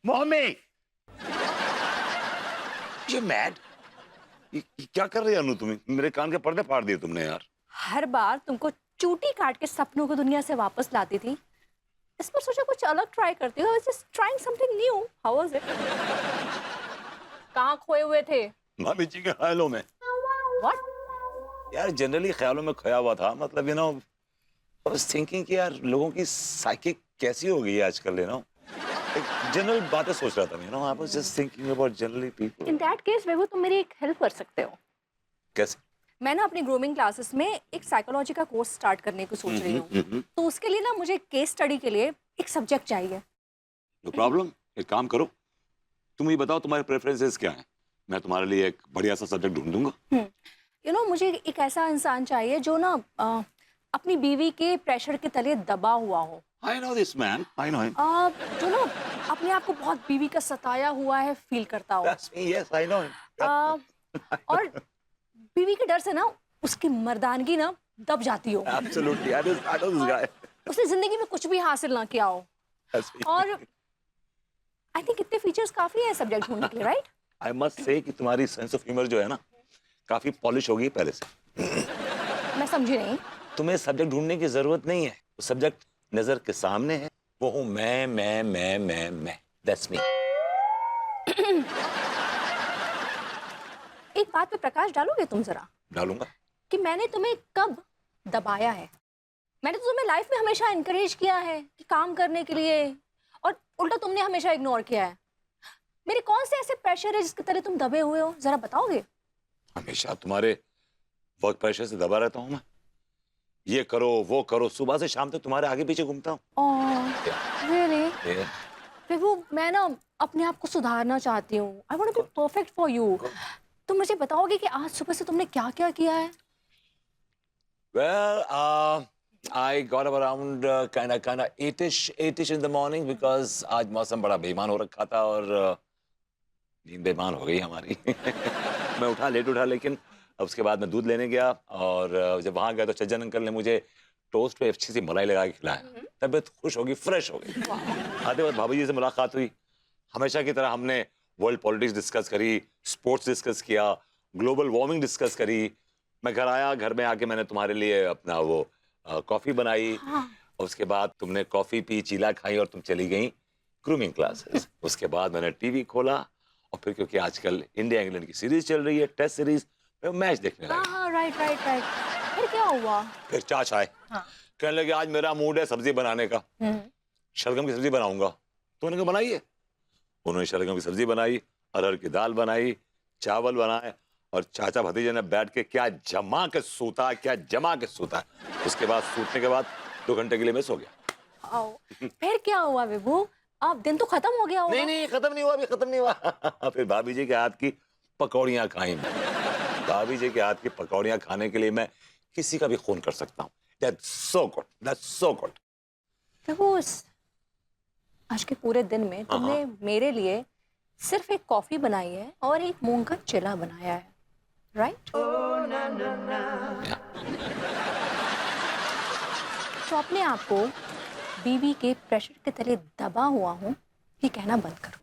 Mummy, ये mad, ये क्या कर रही है अनु? तुम्हें मेरे कान के पर्दे फाड़ दिए तुमने यार। हर बार तुमको चूटी काट के सपनों को दुनिया से वापस लाती थी, इस पर सोचा कुछ अलग ट्राई करती हूँ। Just trying something new. How was it? कहाँ खोए हुए थे? भाभी जी के ख्यालों में। व्हाट? यार जनरली ख्यालों में खोया हुआ था, मतलब you know I was thinking कि यार लोगों की साइकिक कैसी हो गई है आजकल, यू नो एक जनरल बातें सोच रहा था, you know I was just thinking about generally people. In that case Vaibhav, तुम मेरी एक हेल्प कर सकते हो। कैसे? मैं ना अपनी ग्रूमिंग क्लासेस में एक साइकोलॉजी का कोर्स स्टार्ट करने को सोच रही हूँ। तो उसके लिए ना मुझे केस स्टडी के लिए एक सब्जेक्ट चाहिए। नो प्रॉब्लम, एक काम करो, तुम ये बताओ तुम्हारे प्रेफरेंसेस क्या हैं, मैं तुम्हारे लिए एक बढ़िया सा सब्जेक्ट ढूंढ दूंगा। यू नो मुझे एक ऐसा इंसान चाहिए जो ना अपनी बीवी के प्रेशर के तले दबा हुआ हो। I know this man, I know him. जो ना अपने आप को बहुत बीवी का सताया हुआ है फील करता हो। That's me, yes, I know him. और बीवी के डर से ना उसकी मर्दानगी ना दब जाती हो। Absolutely, I know this guy. उसने जिंदगी में कुछ भी हासिल ना किया हो। That's me. और आई थिंक इतने फीचर्स काफी है सब्जेक्ट ढूंढने के लिए, राइट? I must say कि तुम्हारी सेंस ऑफ ह्यूमर जो है ना काफी पॉलिश हो गई पहले से। मैं समझी नहीं। तुम्हें सब्जेक्ट ढूंढने की जरूरत नहीं है, वो सब्जेक्ट नजर के सामने है, वो हूँ मैं। That's me. एक बात पे प्रकाश डालोगे तुम जरा, डालूंगा। कि मैंने तुम्हें कब दबाया है? मैंने तो तुम्हें लाइफ में हमेशा इनकरेज किया है कि काम करने के लिए, और उल्टा तुमने हमेशा इग्नोर किया है। मेरे कौन से ऐसे प्रेशर है जिसके तले तुम दबे हुए हो, जरा बताओगे? हमेशा तुम्हारे वर्क प्रेशर से दबा रहता हूँ मैं, ये करो वो करो, सुबह से शाम तक तुम्हारे आगे पीछे घूमता हूँ। रियली? फिर वो मैं ना अपने आप को सुधारना चाहती हूँ। I want to be perfect for you. तुम मुझे बताओगे कि आज सुबह से तुमने क्या क्या किया है? Well, I got up around kind of 8ish in the morning because आज मौसम बड़ा बेईमान हो रखा था और नींद बेईमान हो गई हमारी। मैं उठा, लेट उठा, लेकिन उसके बाद मैं दूध लेने गया और जब वहां गया तो चज्जन अंकल ने मुझे टोस्ट पे अच्छी सी मलाई लगा के खिलाया। तबीयत खुश होगी, फ्रेश हो गई। आते वक्त भाभी जी से मुलाकात हुई, हमेशा की तरह हमने वर्ल्ड पॉलिटिक्स डिस्कस करी, स्पोर्ट्स डिस्कस किया, ग्लोबल वार्मिंग डिस्कस करी। मैं घर आया, घर में आके मैंने तुम्हारे लिए अपना वो कॉफी बनाई। और उसके बाद तुमने कॉफी पी, चीला खाई और तुम चली गई ग्रूमिंग क्लासेस। उसके बाद मैंने टीवी खोला और फिर क्योंकि आजकल इंडिया इंग्लैंड की सीरीज चल रही है, टेस्ट सीरीज, मैं मैच देखने लगा। राइट। फिर क्या हुआ? फिर चाचा आए, कहने लगे आज मेरा मूड है सब्जी बनाने का, शलगम की सब्जी बनाऊंगा। तो उन्होंने कहा बनाइए। उन्होंने शलगम की सब्जी बनाई, अरहर की दाल बनाई, चावल बनाए और चाचा भतीजे ने बैठ के क्या जमा के सूता। उसके बाद सूतने के बाद 2 घंटे के लिए मैं सो गया। फिर क्या हुआ विभू? अब दिन तो खत्म हो गया होगा। नहीं, खत्म नहीं हुआ, अभी खत्म नहीं हुआ। फिर भाभी जी के हाथ की पकौड़ियाँ खाई मैं। भाभी जी के हाथ की पकौड़ियाँ खाने के लिए मैं किसी का भी खून कर सकता हूँ। That's so good. विभू, आज के पूरे दिन में तुमने मेरे लिए सिर्फ एक कॉफी बनाई है और एक मूंग का चिला बनाया है, राइट? तो अपने आप को बीवी के प्रेशर के तले दबा हुआ हूँ ये कहना बंद करो।